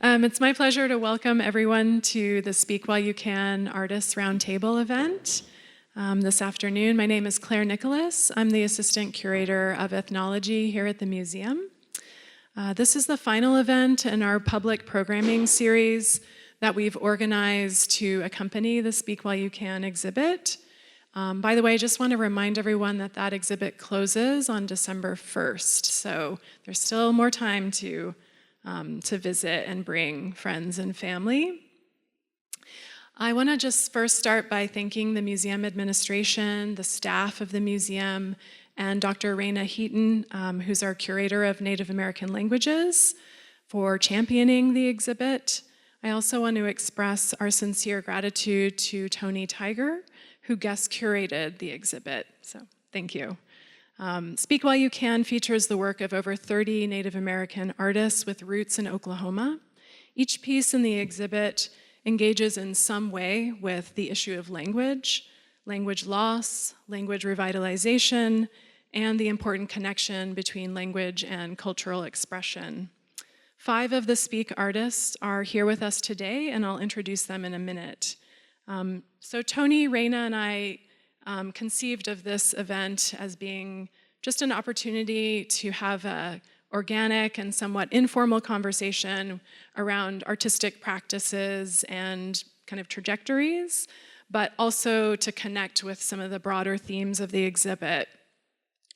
It's my pleasure to welcome everyone to the Speak While You Can Artists Roundtable event this afternoon. My name is Claire Nicholas. I'm the Assistant Curator of Ethnology here at the museum. This is the final event in our public programming series that we've organized to accompany the Speak While You Can exhibit. By the way, I just want to remind everyone that that exhibit closes on December 1st, so there's still more time to visit and bring friends and family. I want to just first start by thanking the museum administration, the staff of the museum, and Dr. Raina Heaton, who's our curator of Native American languages, for championing the exhibit. I also want to express our sincere gratitude to Tony Tiger, who guest curated the exhibit, so thank you. Speak While You Can features the work of over 30 Native American artists with roots in Oklahoma. Each piece in the exhibit engages in some way with the issue of language, language loss, language revitalization, and the important connection between language and cultural expression. 5 of the Speak artists are here with us today, and I'll introduce them in a minute. So Tony, Raina, and I conceived of this event as being just an opportunity to have an organic and somewhat informal conversation around artistic practices and kind of trajectories, but also to connect with some of the broader themes of the exhibit.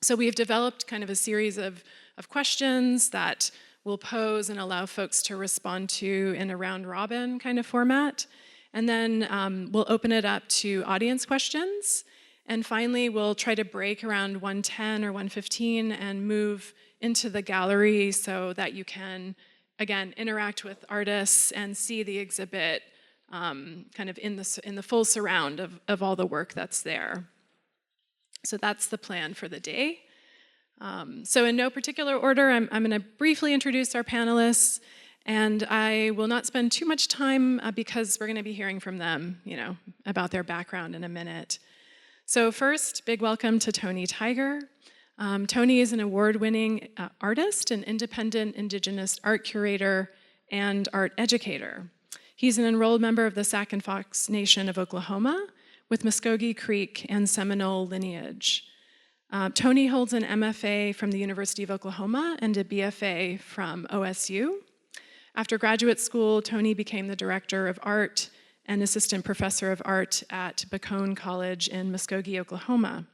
So we've developed kind of a series of questions that we'll pose and allow folks to respond to in a round robin kind of format. And then we'll open it up to audience questions. And finally, we'll try to break around 1:10 or 1:15 and move into the gallery so that you can, again, interact with artists and see the exhibit kind of in the full surround of all the work that's there. So that's the plan for the day. So in no particular order, I'm going to briefly introduce our panelists. And I will not spend too much time because we're going to be hearing from them, about their background in a minute. So first, big welcome to Tony Tiger. Tony is an award-winning artist, an independent Indigenous art curator, and art educator. He's an enrolled member of the Sac and Fox Nation of Oklahoma with Muskogee Creek and Seminole lineage. Tony holds an MFA from the University of Oklahoma and a BFA from OSU. After graduate school, Tony became the director of art and assistant professor of art at Bacone College in Muskogee, Oklahoma.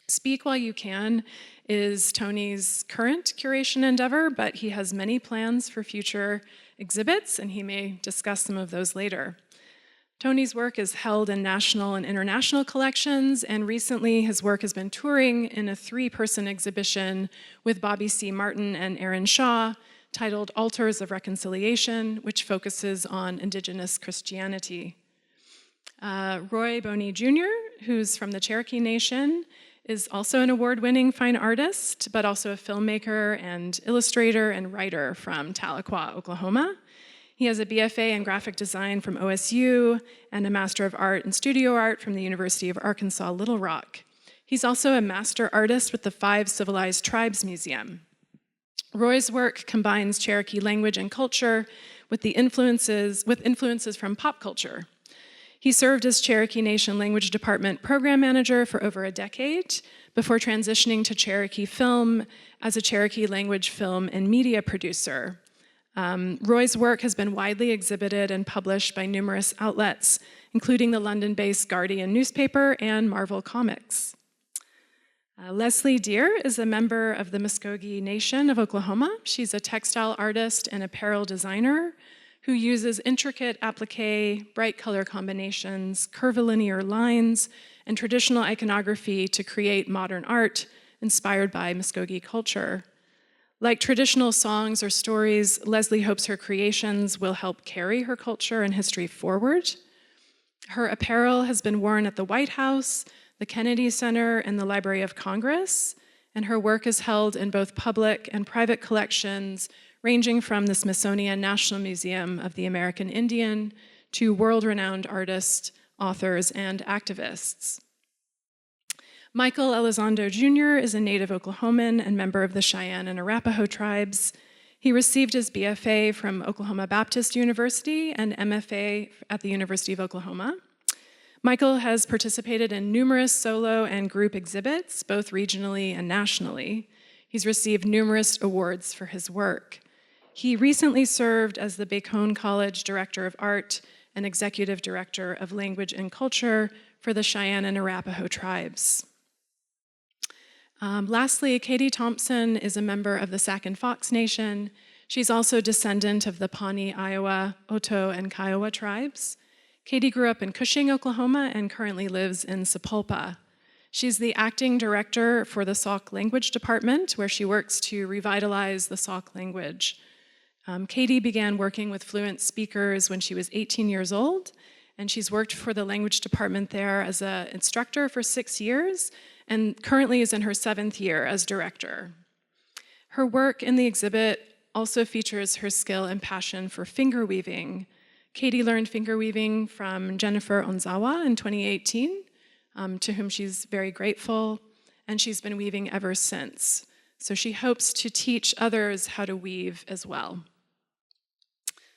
Speak While You Can is Tony's current curation endeavor, but he has many plans for future exhibits, and he may discuss some of those later. Tony's work is held in national and international collections, and recently his work has been touring in a 3-person exhibition with Bobby C. Martin and Aaron Shaw, titled Altars of Reconciliation, which focuses on Indigenous Christianity. Roy Boney Jr., who's from the Cherokee Nation, is also an award-winning fine artist, but also a filmmaker and illustrator and writer from Tahlequah, Oklahoma. He has a BFA in graphic design from OSU and a Master of Art in Studio Art from the University of Arkansas, Little Rock. He's also a master artist with the 5 Civilized Tribes Museum. Roy's work combines Cherokee language and culture with influences from pop culture. He served as Cherokee Nation Language Department Program Manager for over a decade before transitioning to Cherokee Film as a Cherokee language film and media producer. Roy's work has been widely exhibited and published by numerous outlets, including the London-based Guardian newspaper and Marvel Comics. Leslie Deer is a member of the Muskogee Nation of Oklahoma. She's a textile artist and apparel designer who uses intricate applique, bright color combinations, curvilinear lines, and traditional iconography to create modern art inspired by Muskogee culture. Like traditional songs or stories, Leslie hopes her creations will help carry her culture and history forward. Her apparel has been worn at the White House, the Kennedy Center, and the Library of Congress, and her work is held in both public and private collections, ranging from the Smithsonian National Museum of the American Indian to world-renowned artists, authors, and activists. Michael Elizondo Jr. is a native Oklahoman and member of the Cheyenne and Arapaho tribes. He received his BFA from Oklahoma Baptist University and MFA at the University of Oklahoma. Michael has participated in numerous solo and group exhibits, both regionally and nationally. He's received numerous awards for his work. He recently served as the Bacone College Director of Art and Executive Director of Language and Culture for the Cheyenne and Arapaho tribes. Lastly, Katie Thompson is a member of the Sac and Fox Nation. She's also a descendant of the Pawnee, Iowa, Oto, and Kiowa tribes. Katie grew up in Cushing, Oklahoma, and currently lives in Sapulpa. She's the acting director for the Sauk Language Department, where she works to revitalize the Sauk language. Katie began working with fluent speakers when she was 18 years old, and she's worked for the language department there as an instructor for 6 years, and currently is in her 7th year as director. Her work in the exhibit also features her skill and passion for finger weaving. Katie learned finger weaving from Jennifer Onzawa in 2018, to whom she's very grateful, and she's been weaving ever since. So she hopes to teach others how to weave as well.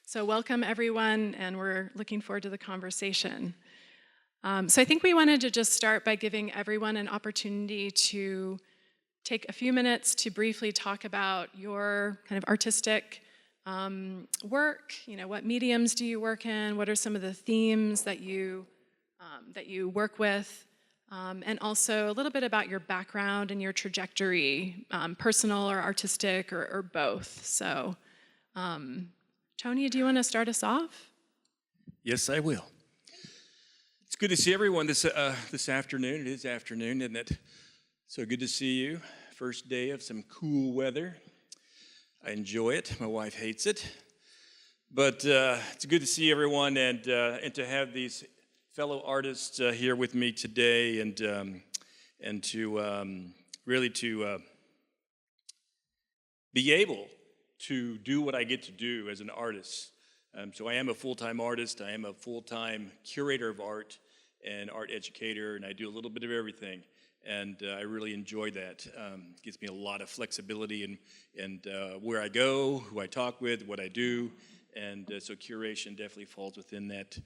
So welcome everyone, and we're looking forward to the conversation. So I think we wanted to just start by giving everyone an opportunity to take a few minutes to briefly talk about your kind of artistic work. You know, what mediums do you work in? What are some of the themes that you work with? And also a little bit about your background and your trajectory, personal or artistic or both. So, Tony, do you want to start us off? Yes, I will. It's good to see everyone this afternoon. It is afternoon, isn't it? So good to see you. First day of some cool weather. I enjoy it. My wife hates it. But it's good to see everyone and to have these fellow artists here with me today and to really to be able to do what I get to do as an artist. So I am a full-time artist. I am a full-time curator of art and art educator, and I do a little bit of everything. And I really enjoy that. It gives me a lot of flexibility in where I go, who I talk with, what I do, and so curation definitely falls within that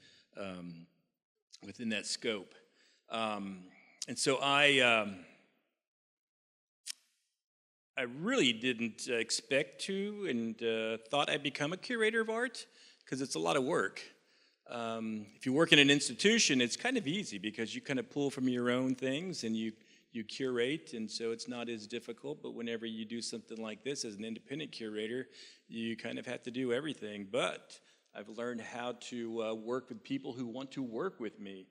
scope. And so I really didn't expect to and thought I'd become a curator of art because it's a lot of work. If you work in an institution, it's kind of easy because you kind of pull from your own things and you curate, and so it's not as difficult. But whenever you do something like this as an independent curator, you kind of have to do everything. But I've learned how to work with people who want to work with me,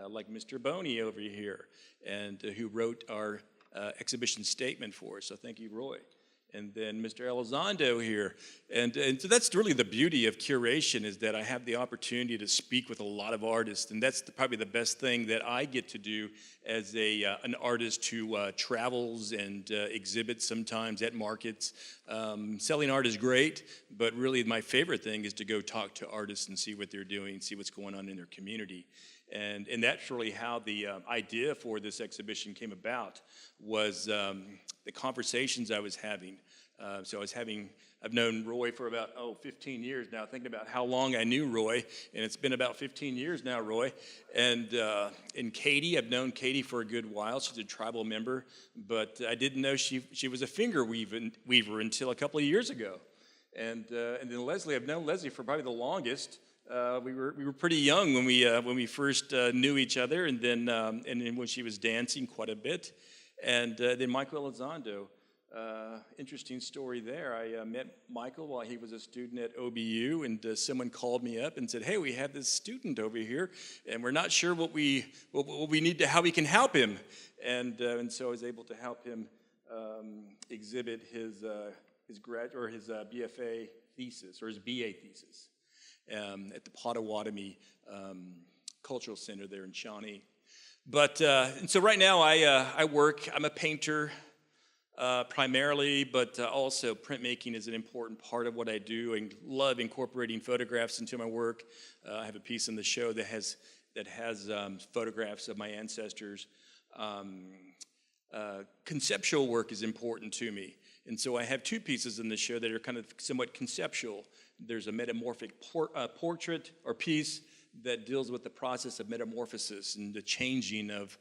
like Mr. Boney over here, and who wrote our exhibition statement for us. So thank you, Roy. And then Mr. Elizondo here. And so that's really the beauty of curation, is that I have the opportunity to speak with a lot of artists. And that's probably the best thing that I get to do as an artist who travels and exhibits sometimes at markets. Selling art is great, but really my favorite thing is to go talk to artists and see what they're doing, see what's going on in their community. And that's really how the idea for this exhibition came about, was the conversations I was having. So I've known Roy for about, 15 years now, thinking about how long I knew Roy, and it's been about 15 years now, Roy. And Katie, I've known Katie for a good while. She's a tribal member, but I didn't know she was a finger weaver until a couple of years ago. And then Leslie, I've known Leslie for probably the longest. We were pretty young when we first knew each other, and then when she was dancing quite a bit, and then Michael Elizondo. Interesting story there. I met Michael while he was a student at OBU, and someone called me up and said, "Hey, we have this student over here, and we're not sure what we need to how we can help him," and so I was able to help him exhibit his BFA thesis or his BA thesis. At the Potawatomi Cultural Center there in Shawnee. But, and so right now I work, I'm a painter primarily, but also printmaking is an important part of what I do, and love incorporating photographs into my work. I have a piece in the show that has photographs of my ancestors. Conceptual work is important to me. And so I have two pieces in the show that are kind of somewhat conceptual. There's a metamorphic portrait or piece that deals with the process of metamorphosis and the changing of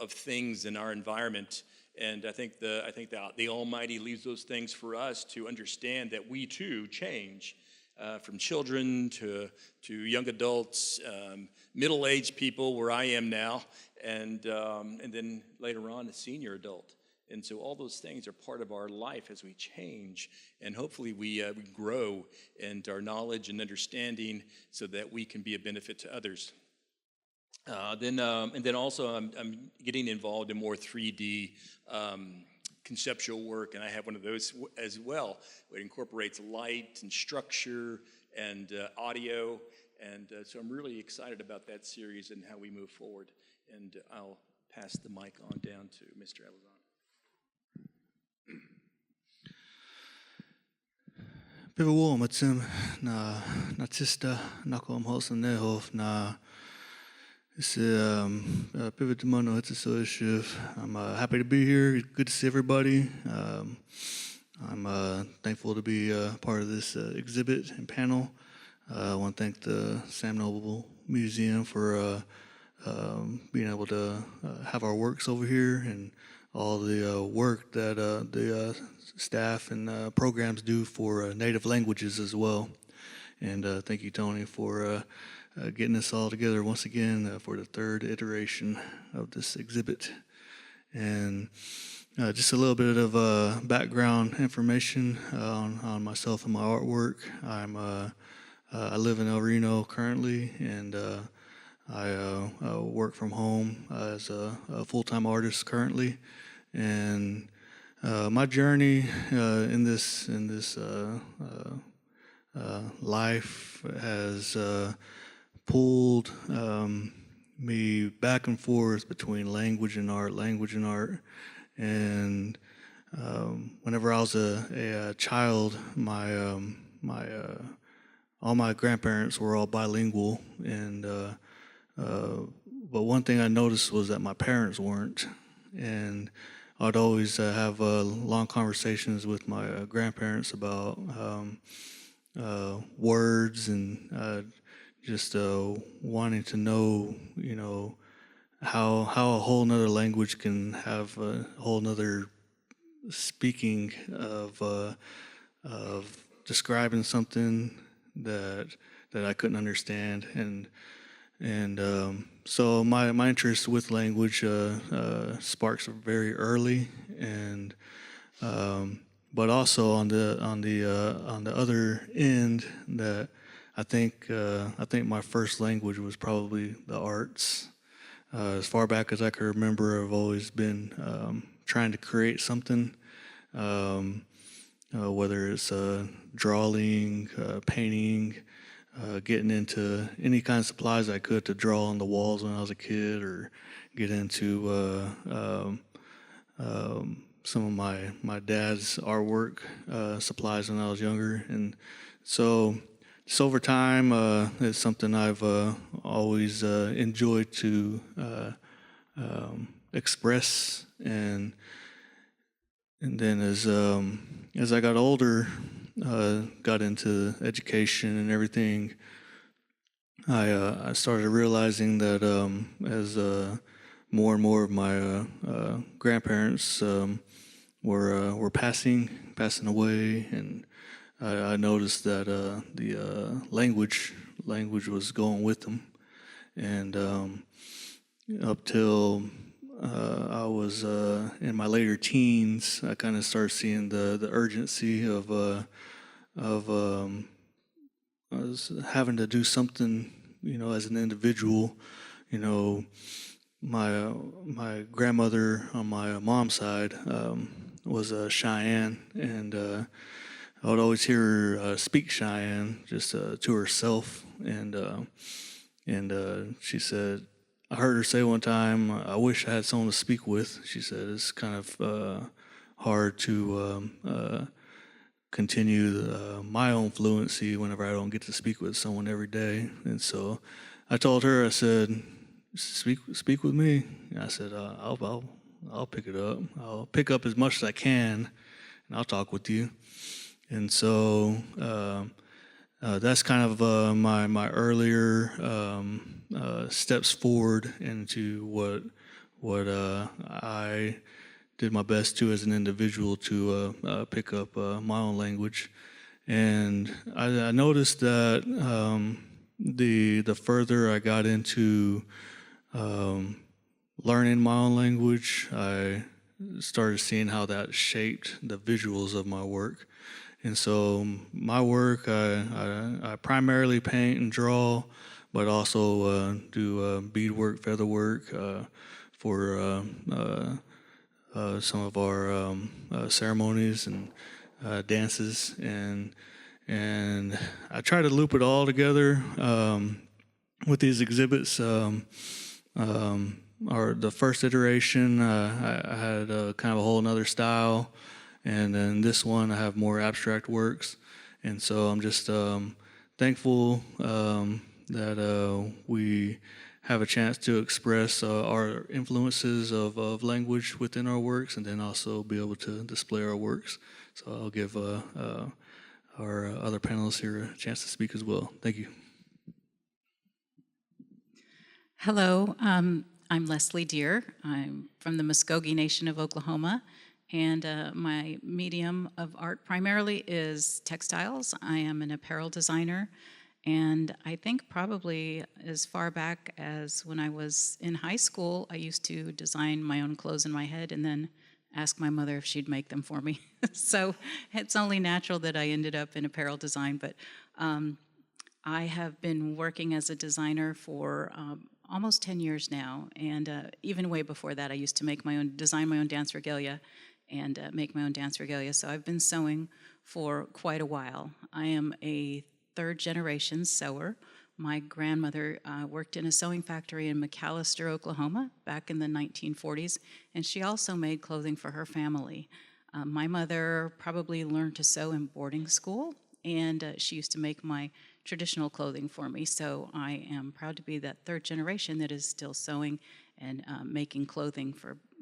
things in our environment. And I think the Almighty leaves those things for us to understand that we too change, from children to young adults, middle-aged people where I am now, and then later on a senior adult. And so all those things are part of our life as we change, and hopefully we grow in our knowledge and understanding so that we can be a benefit to others. And then also I'm getting involved in more 3D conceptual work, and I have one of those as well. It incorporates light and structure and audio, and so I'm really excited about that series and how we move forward. And I'll pass the mic on down to Mr. Elizondo. Pivo matsim na tista nakom hosen nehov na is pivot to mono it's so shiv. I'm happy to be here. Good to see everybody. I'm thankful to be part of this exhibit and panel. I want to thank the Sam Noble Museum for being able to have our works over here and all the work that the staff and programs do for native languages as well. And thank you, Tony, for getting us all together once again for the third iteration of this exhibit. And just a little bit of background information on myself and my artwork. I live in El Reno currently, and I work from home as a full-time artist currently. And my journey in this life has pulled me back and forth between language and art. And whenever I was a child, all my grandparents were all bilingual, and but one thing I noticed was that my parents weren't. And I'd always have long conversations with my grandparents about words and just wanting to know, how a whole nother language can have a whole nother speaking of describing something that I couldn't understand. And so my interest with language sparks very early, and but also on the other end, that I think my first language was probably the arts. As far back as I can remember, I've always been trying to create something, whether it's drawing, painting, getting into any kind of supplies I could to draw on the walls when I was a kid, or get into some of my dad's artwork supplies when I was younger. And so just over time, it's something I've always enjoyed to express. And then as I got older, got into education and everything, I started realizing that as more and more of my grandparents were passing away, and I noticed that the language was going with them. And up till I was in my later teens, I kind of started seeing the urgency of I was having to do something, as an individual. My grandmother on my mom's side was Cheyenne, and I would always hear her speak Cheyenne just to herself. And she said, I heard her say one time, I wish I had someone to speak with. She said, it's kind of hard to continue my own fluency whenever I don't get to speak with someone every day. And so I told her, I said, speak with me. And I said, I'll pick it up. I'll pick up as much as I can, and I'll talk with you. And so that's kind of my earlier steps forward into what I did my best to as an individual to pick up my own language. And I noticed that the further I got into learning my own language, I started seeing how that shaped the visuals of my work. And so my work, I primarily paint and draw, but also do beadwork, featherwork for some of our ceremonies and dances, and I try to loop it all together with these exhibits. The first iteration, I had kind of a whole another style, and then this one I have more abstract works, and so I'm just thankful that we have a chance to express our influences of language within our works, and then also be able to display our works. So I'll give our other panelists here a chance to speak as well. Thank you. Hello, I'm Leslie Deer. I'm from the Muskogee Nation of Oklahoma, and my medium of art primarily is textiles. I am an apparel designer, and I think probably as far back as when I was in high school, I used to design my own clothes in my head and then ask my mother if she'd make them for me. So it's only natural that I ended up in apparel design, but I have been working as a designer for almost 10 years now, and even way before that, I used to design my own dance regalia and make my own dance regalia. So I've been sewing for quite a while. I am a third-generation sewer. My grandmother worked in a sewing factory in McAllister, Oklahoma, back in the 1940s, and she also made clothing for her family. My mother probably learned to sew in boarding school, and she used to make my traditional clothing for me, so I am proud to be that third generation that is still sewing and making clothing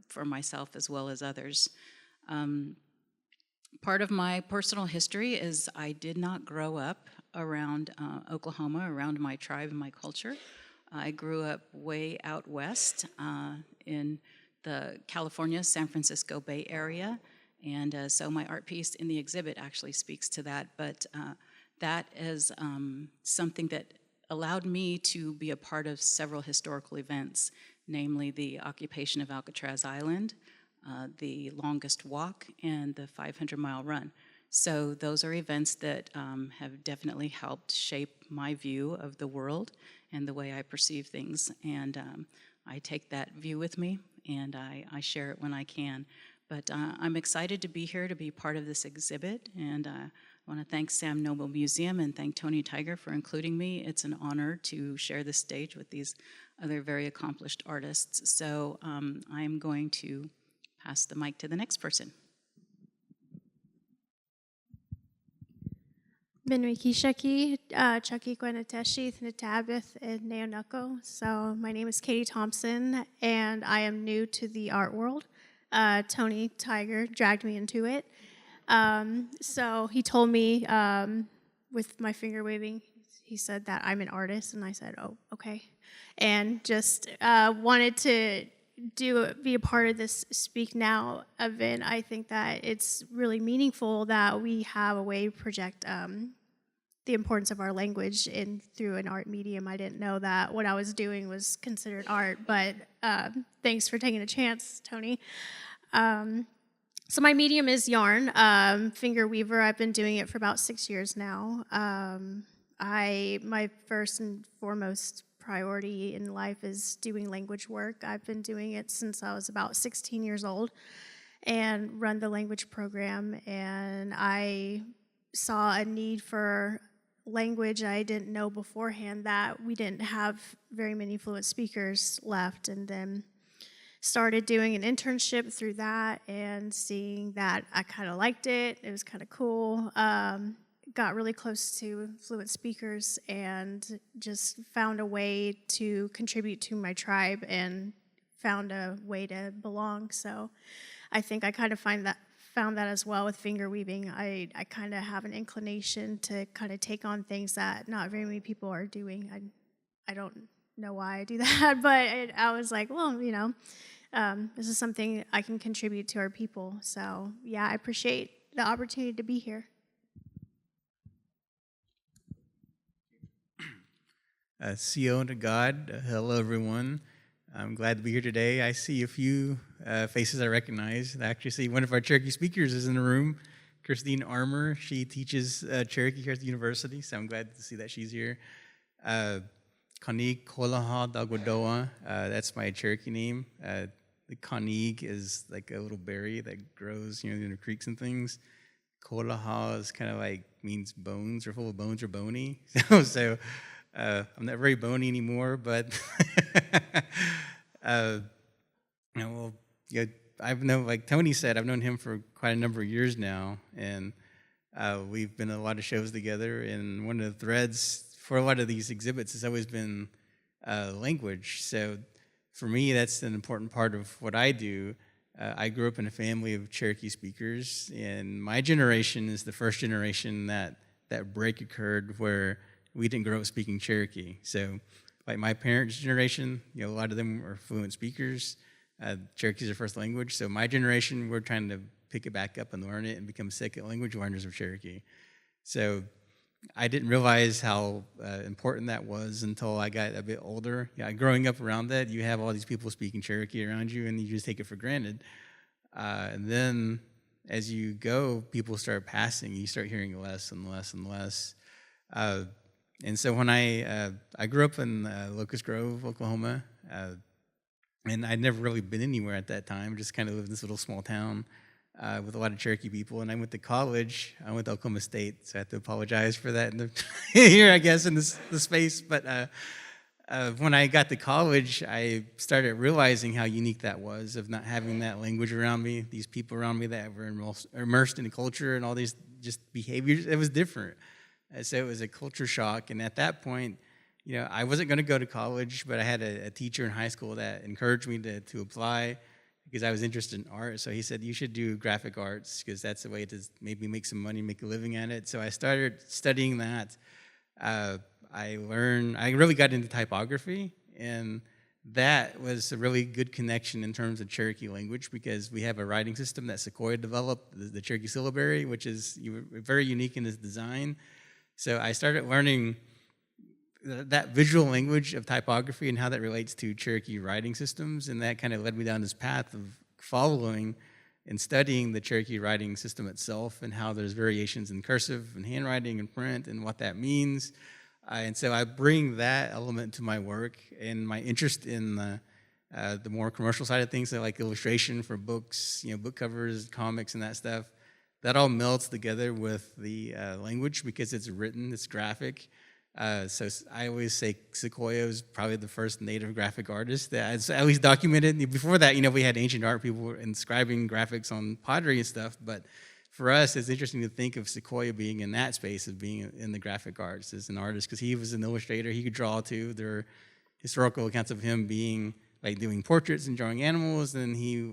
for myself as well as others. Part of my personal history is I did not grow up around Oklahoma, around my tribe and my culture. I grew up way out west in the California, San Francisco Bay Area, and so my art piece in the exhibit actually speaks to that, but that is something that allowed me to be a part of several historical events, namely the occupation of Alcatraz Island, the longest walk, and the 500-mile run. So those are events that have definitely helped shape my view of the world and the way I perceive things. And I take that view with me, and I share it when I can. But I'm excited to be here to be part of this exhibit, and I want to thank Sam Noble Museum and thank Tony Tiger for including me. It's an honor to share this stage with these other very accomplished artists. So I'm going to pass the mic to the next person. Benwikishaki, Chucky Gwenateshi, Natabith, and Neonuko. So my name is Katie Thompson, and I am new to the art world. Tony Tiger dragged me into it. So he told me, with my finger waving, he said that I'm an artist, and I said, oh, okay. And just wanted to be a part of this Speak Now event. I think that it's really meaningful that we have a way to project the importance of our language through an art medium. I didn't know that what I was doing was considered art, but thanks for taking a chance, Tony. So my medium is yarn, finger weaver. I've been doing it for about 6 years now. My first and foremost priority in life is doing language work. I've been doing it since I was about 16 years old and run the language program, and I saw a need for language I didn't know beforehand, that we didn't have very many fluent speakers left, and then started doing an internship through that and seeing that I kind of liked it. It was kind of cool. Got really close to fluent speakers and just found a way to contribute to my tribe and found a way to belong. So I think I kind of found that as well with finger weaving. I kind of have an inclination to kind of take on things that not very many people are doing. I don't know why I do that, but I was like, well, you know, this is something I can contribute to our people. So yeah, I appreciate the opportunity to be here. CO to God. Hello, everyone. I'm glad to be here today. I see a few faces I recognize. I actually see one of our Cherokee speakers is in the room, Christine Armour. She teaches Cherokee here at the university, so I'm glad to see that she's here. Kanig Kolaha Dagodoa, that's my Cherokee name. The kanig is like a little berry that grows, you know, in the creeks and things. Kolaha is kind of like means bones or full of bones or bony. So I'm not very bony anymore, but you know, well, yeah, I've known, like Tony said, I've known him for quite a number of years now, and we've been in a lot of shows together. And one of the threads for a lot of these exhibits has always been language. So for me, that's an important part of what I do. I grew up in a family of Cherokee speakers, and my generation is the first generation that break occurred where we didn't grow up speaking Cherokee. So like my parents' generation, you know, a lot of them are fluent speakers. Cherokee is their first language. So my generation, we're trying to pick it back up and learn it and become second language learners of Cherokee. So I didn't realize how important that was until I got a bit older. Yeah, growing up around that, you have all these people speaking Cherokee around you, and you just take it for granted. And then as you go, people start passing. You start hearing less and less and less. And so when I grew up in Locust Grove, Oklahoma, and I'd never really been anywhere at that time, just kind of lived in this little small town with a lot of Cherokee people. And I went to college. I went to Oklahoma State, so I have to apologize for that here, I guess, in this space. But when I got to college, I started realizing how unique that was, of not having that language around me, these people around me that were immersed in the culture and all these just behaviors. It was different. So it was a culture shock. And at that point, you know, I wasn't going to go to college, but I had a teacher in high school that encouraged me to apply because I was interested in art. So he said, you should do graphic arts because that's the way to maybe make some money, make a living at it. So I started studying that. I really got into typography, and that was a really good connection in terms of Cherokee language because we have a writing system that Sequoia developed, the Cherokee syllabary, which is very unique in its design. So I started learning that visual language of typography and how that relates to Cherokee writing systems, and that kind of led me down this path of following and studying the Cherokee writing system itself and how there's variations in cursive and handwriting and print and what that means. And so I bring that element to my work, and my interest in the more commercial side of things, so like illustration for books, you know, book covers, comics, and that stuff. That all melds together with the language because it's written, it's graphic. So I always say Sequoia was probably the first native graphic artist that at least documented. Before that, you know, we had ancient art people inscribing graphics on pottery and stuff, but for us, it's interesting to think of Sequoia being in that space of being in the graphic arts as an artist because he was an illustrator. He could draw too. There are historical accounts of him being like doing portraits and drawing animals, and he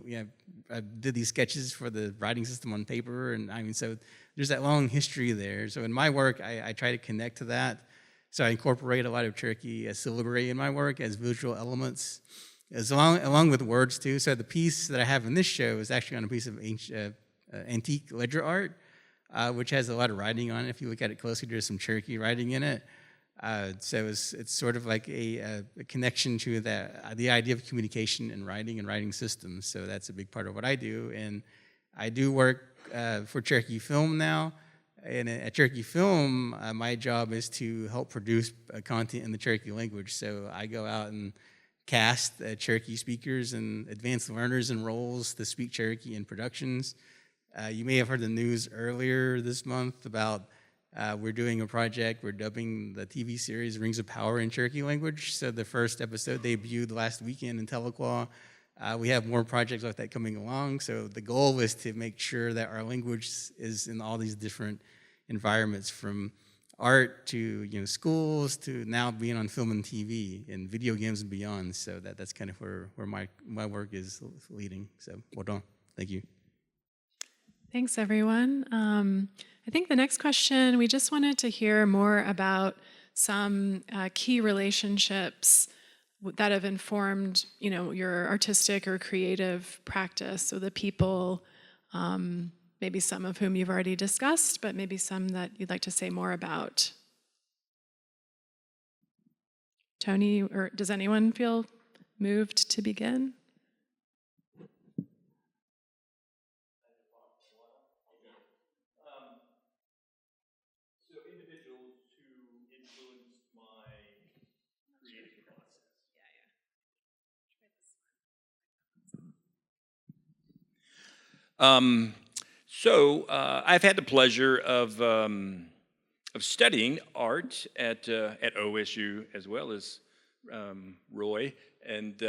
did these sketches for the writing system on paper. And I mean, so there's that long history there. So in my work, I try to connect to that. So I incorporate a lot of Cherokee syllabary in my work as visual elements, along with words too. So the piece that I have in this show is actually on a piece of antique ledger art, which has a lot of writing on it. If you look at it closely, there's some Cherokee writing in it. So it's sort of like a connection to the idea of communication and writing systems. So that's a big part of what I do. And I do work for Cherokee Film now. And at Cherokee Film, my job is to help produce content in the Cherokee language. So I go out and cast Cherokee speakers and advanced learners in roles to speak Cherokee in productions. You may have heard the news earlier this month about we're doing a project. We're dubbing the TV series Rings of Power in Cherokee language. So the first episode debuted last weekend in Tahlequah. We have more projects like that coming along. So the goal is to make sure that our language is in all these different environments, from art to schools to now being on film and TV and video games and beyond. So that's kind of where my work is leading. So well done. Thank you. Thanks, everyone. I think the next question, we just wanted to hear more about some key relationships that have informed, your artistic or creative practice. So the people, maybe some of whom you've already discussed, but maybe some that you'd like to say more about. Tony, or does anyone feel moved to begin? So individuals who influenced my creative process. I've had the pleasure of studying art at OSU as well as Roy, and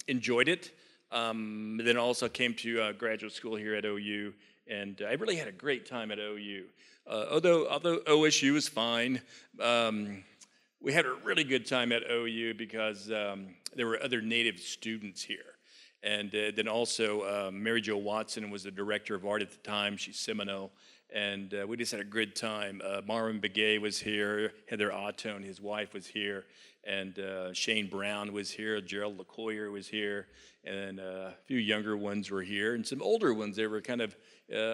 enjoyed it. Then also came to graduate school here at OU, and I really had a great time at OU. Although OSU was fine, we had a really good time at OU because there were other native students here. And then also Mary Jo Watson was the director of art at the time. She's Seminole. And we just had a good time. Marvin Begay was here. Heather Ottone, his wife, was here. And Shane Brown was here. Gerald LeCoyer was here. And a few younger ones were here. And some older ones, they were kind of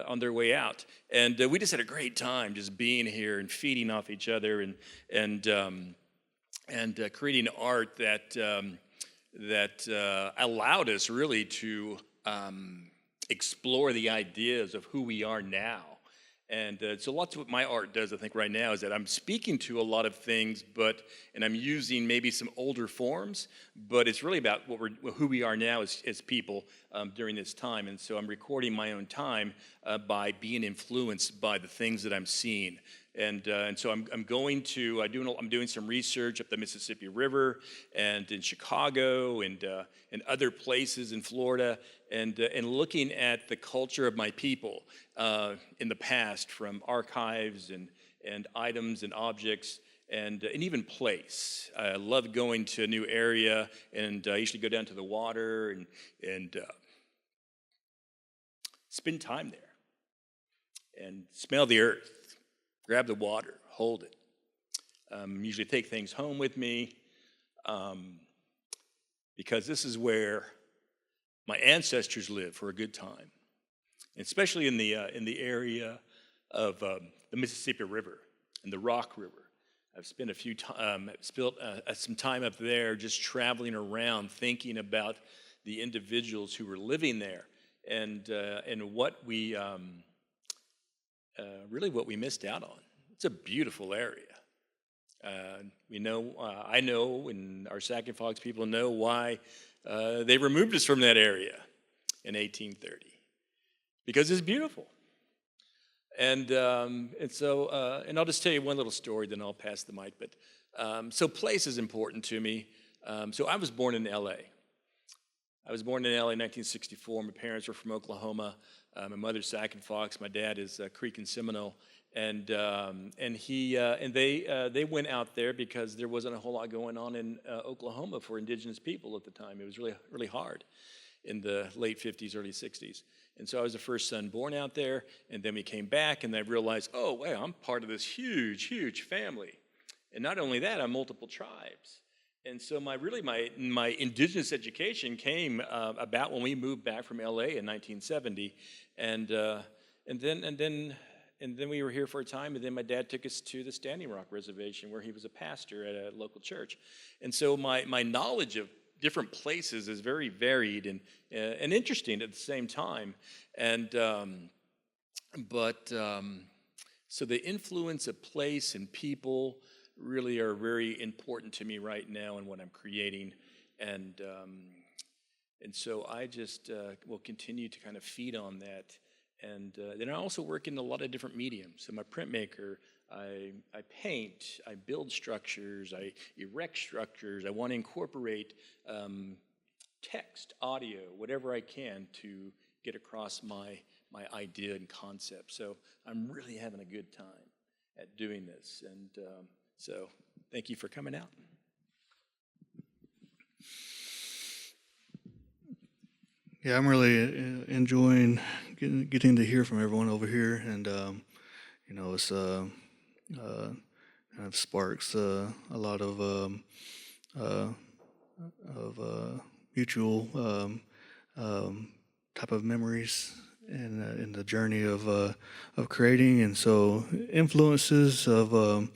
on their way out. And we just had a great time just being here and feeding off each other and creating art that allowed us really to explore the ideas of who we are now. And so lots of what my art does, I think, right now is that I'm speaking to a lot of things, and I'm using maybe some older forms, but it's really about who we are now as people during this time. And so I'm recording my own time by being influenced by the things that I'm seeing. And so I'm doing some research up the Mississippi River and in Chicago and other places in Florida, and looking at the culture of my people in the past, from archives and items and objects and even place. I love going to a new area, and I usually go down to the water and spend time there and smell the earth. Grab the water, hold it. Usually take things home with me because this is where my ancestors lived for a good time, especially in the area of the Mississippi River and the Rock River. I've spent some time up there just traveling around, thinking about the individuals who were living there and what we. Really what we missed out on. It's a beautiful area. I know, and our Sac and Fox people know why they removed us from that area in 1830, because it's beautiful. And I'll just tell you one little story, then I'll pass the mic. But so place is important to me. So I was born in L.A. I was born in L.A. in 1964. My parents were from Oklahoma. My mother's Sac and Fox. My dad is Creek and Seminole, and they went out there because there wasn't a whole lot going on in Oklahoma for indigenous people at the time. It was really, really hard in the late 50s, early 60s. And so I was the first son born out there, and then we came back, and I realized, oh, wow, I'm part of this huge, huge family. And not only that, I'm multiple tribes. And so my indigenous education came about when we moved back from LA in 1970, and then we were here for a time, and then my dad took us to the Standing Rock Reservation, where he was a pastor at a local church. And so my knowledge of different places is very varied and interesting at the same time. So the influence of place and people really are very important to me right now in what I'm creating, and so I just will continue to kind of feed on that, and then I also work in a lot of different mediums. I'm a printmaker. I paint. I build structures. I erect structures. I want to incorporate text, audio, whatever I can to get across my idea and concept. So I'm really having a good time at doing this, and so thank you for coming out. Yeah, I'm really enjoying getting to hear from everyone over here, and it's kind of sparks a lot of mutual type of memories in the journey of creating, and so influences of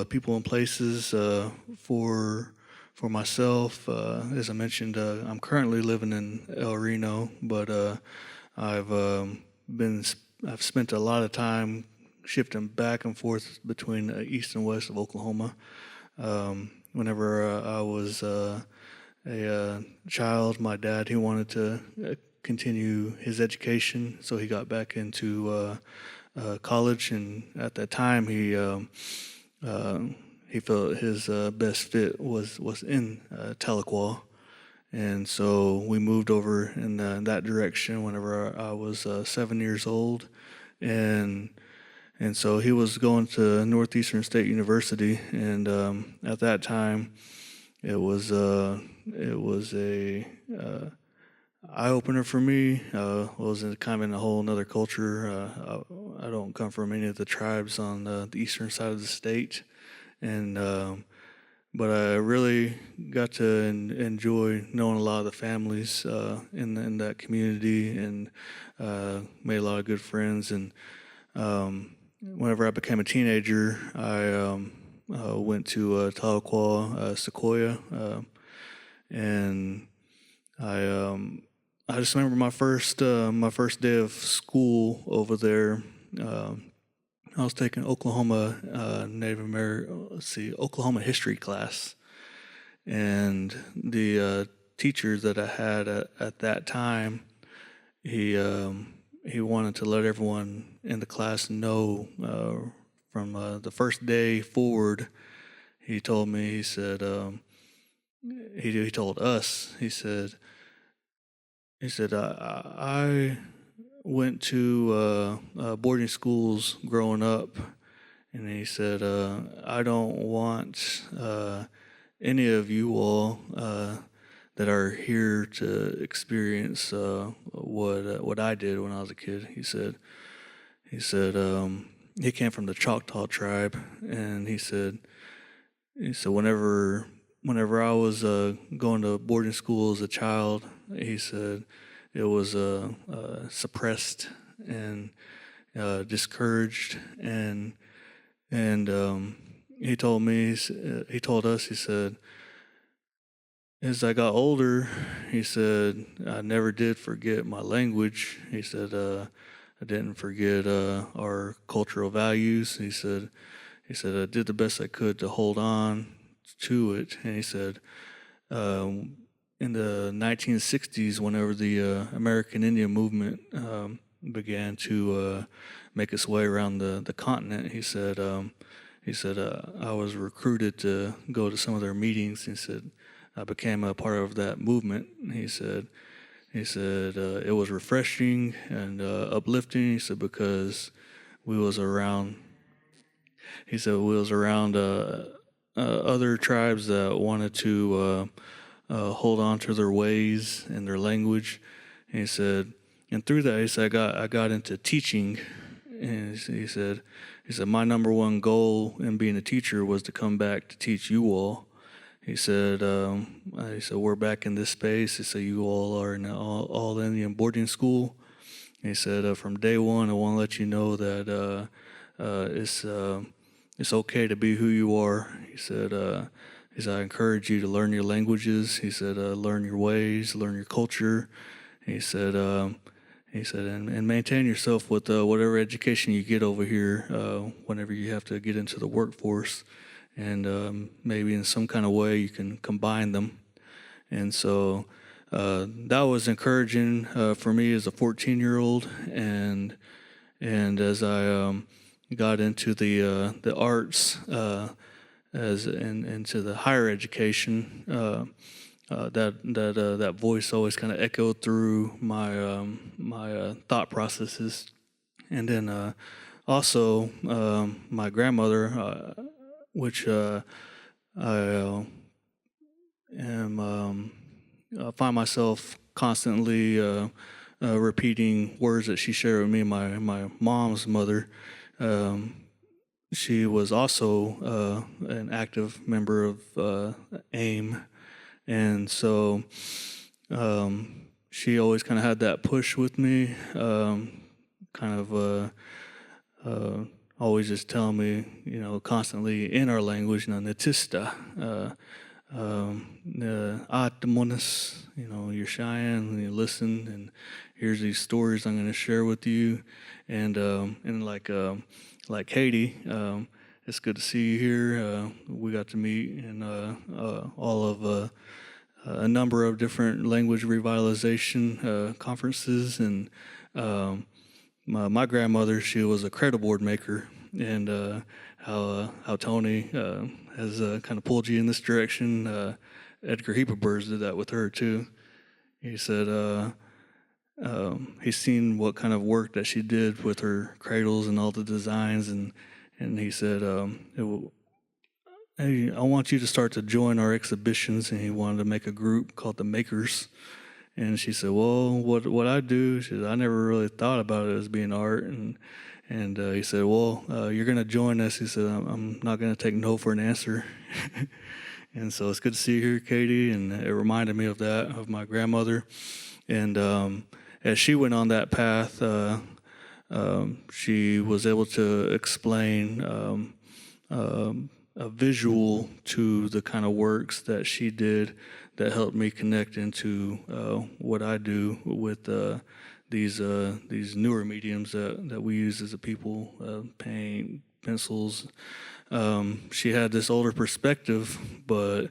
people and places for myself. As I mentioned, I'm currently living in El Reno, but I've I've spent a lot of time shifting back and forth between east and west of Oklahoma. Whenever I was a child, my dad, he wanted to continue his education, so he got back into college, and at that time he felt his best fit was in Tahlequah, and so we moved over in that direction whenever I was 7 years old, and so he was going to Northeastern State University, and at that time it was a eye opener for me. I was kind of in a whole another culture. I don't come from any of the tribes on the eastern side of the state, and but I really got to enjoy knowing a lot of the families in that community, and made a lot of good friends. And whenever I became a teenager, I went to Tahlequah, Sequoia, and I just remember my first day of school over there. I was taking Oklahoma Oklahoma history class, and the teacher that I had at that time, he wanted to let everyone in the class know from the first day forward. He told me, he said, he told us, he said, I went to boarding schools growing up, and he said, I don't want any of you all that are here to experience what I did when I was a kid. He said he came from the Choctaw tribe, and he said whenever I was going to boarding school as a child, he said it was suppressed and discouraged, and he told us, he said, as I got older, he said, I never did forget my language. He said, I didn't forget our cultural values. He said, I did the best I could to hold on to it. And he said, in the 1960s, whenever the American Indian movement began to make its way around the continent, he said, I was recruited to go to some of their meetings. He said, I became a part of that movement. He said it was refreshing and uplifting. He said because we was around. He said we was around other tribes that wanted to hold on to their ways and their language. And he said, and through that, he said I got into teaching. And he said my number one goal in being a teacher was to come back to teach you all. He said we're back in this space. He said you all are in an all Indian boarding school. He said from day one, I want to let you know that it's okay to be who you are. He said I encourage you to learn your languages. He said learn your ways, learn your culture. He said and maintain yourself with whatever education you get over here whenever you have to get into the workforce. And maybe in some kind of way you can combine them. And so that was encouraging for me as a 14-year-old. And as I got into the arts, into the higher education, that voice always kind of echoed through my thought processes. And then also my grandmother, which I find myself constantly repeating words that she shared with me. My mom's mother, she was also an active member of AIM, and so she always kind of had that push with me, kind of always just telling me, constantly in our language, netista, atemonis, you're Cheyenne, and you listen, and here's these stories I'm going to share with you, and like Katie, it's good to see you here. We got to meet in all of a number of different language revitalization conferences, and my grandmother, she was a credit board maker, and how Tony has kind of pulled you in this direction. Edgar Heberber's did that with her too. He said he's seen what kind of work that she did with her cradles and all the designs, and he said, hey, I want you to start to join our exhibitions, and he wanted to make a group called the Makers. And she said, well, what I do, she said, I never really thought about it as being art. And he said, well, you're going to join us. He said, I'm not going to take no for an answer. And so it's good to see you here, Katie. And it reminded me of that, of my grandmother. And as she went on that path, she was able to explain a visual to the kind of works that she did that helped me connect into what I do with these newer mediums that we use as a people, paint, pencils. She had this older perspective, but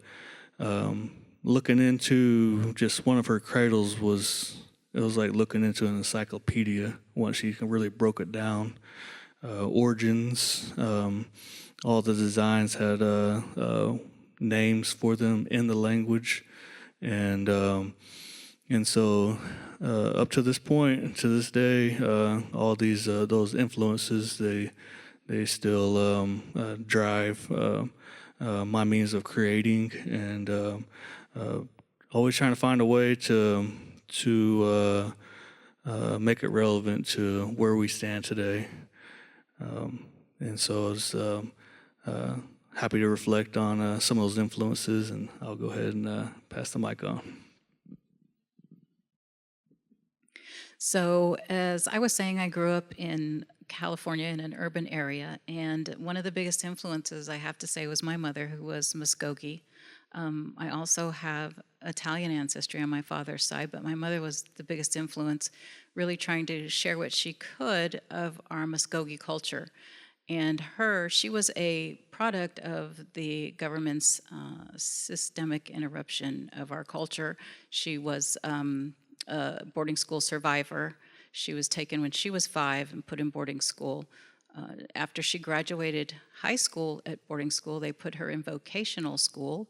looking into just one of her cradles it was like looking into an encyclopedia once she really broke it down. Origins, all the designs had names for them in the language, and so up to this point, to this day, all these those influences they still drive my means of creating, and always trying to find a way to make it relevant to where we stand today. And so I was happy to reflect on some of those influences, and I'll go ahead and pass the mic on. So, as I was saying, I grew up in California in an urban area, and one of the biggest influences, I have to say, was my mother, who was Muskogee. I also have Italian ancestry on my father's side, but my mother was the biggest influence, really trying to share what she could of our Muskogee culture. And she was a product of the government's systemic interruption of our culture. She was a boarding school survivor. She was taken when she was 5 and put in boarding school. After she graduated high school at boarding school, they put her in vocational school.